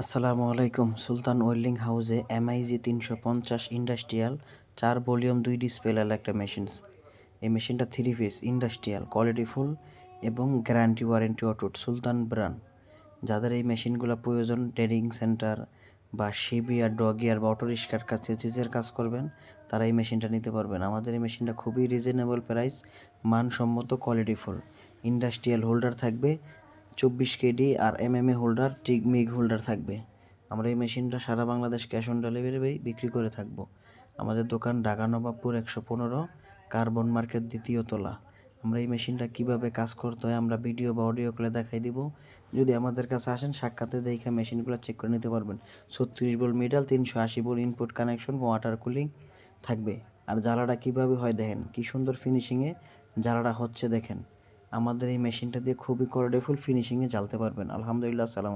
আসসালামু আলাইকুম। সুলতান ওয়েল্ডিং হাউসে MIG 350 ইন্ডাস্ট্রিয়াল 4 ভলিউম 2 ডিসপ্লে একটা মেশিনস। এই মেশিনটা 3 পিস ইন্ডাস্ট্রিয়াল কোয়ালিটিফুল এবং গ্যারান্টি ওয়ারেন্টি অটুট সুলতান ব্র্যান্ড। যাদের এই মেশিনগুলো প্রয়োজন ট্রেনিং সেন্টার বা শিবিয়ার ডগিয়ার বা অটো রিক্সার কাছে চিজের কাজ করবেন, তারা এই মেশিনটা নিতে পারবেন। আমাদের এই মেশিনটা খুবই রিজনেবল প্রাইস, মানসম্মত, কোয়ালিটিফুল। ইন্ডাস্ট্রিয়াল হোল্ডার থাকবে 24 কেডি আর MMA হোল্ডার মিগ হোল্ডার থাকবে। আমরা এই মেশিনটা সারা বাংলাদেশ ক্যাশ অন ডেলিভারি বিক্রি করে থাকবো। আমাদের দোকান ঢাকা নবাবপুর 115 কার্বন মার্কেট 2য় তলা। আমরা এই মেশিনটা কিভাবে কাজ করতে হয় আমরা ভিডিও বা অডিও কলে দেখাই দিব। যদি আমাদের কাছে আসেন সাক্ষাতে দেখে মেশিনগুলো চেক করে নিতে পারবেন। 36 volt middle, 380 volt input connection, water cooling থাকবে। আর জ্বালাটা কিভাবে হয় দেখেন, কি সুন্দর ফিনিশিংয়ে জ্বালাটা হচ্ছে দেখেন। আমাদের এই মেশিনটা দিয়ে খুবই কোয়ালিটিফুল ফিনিশিংয়ে জ্বালতে পারবেন। আলহামদুলিল্লাহ। সালাম।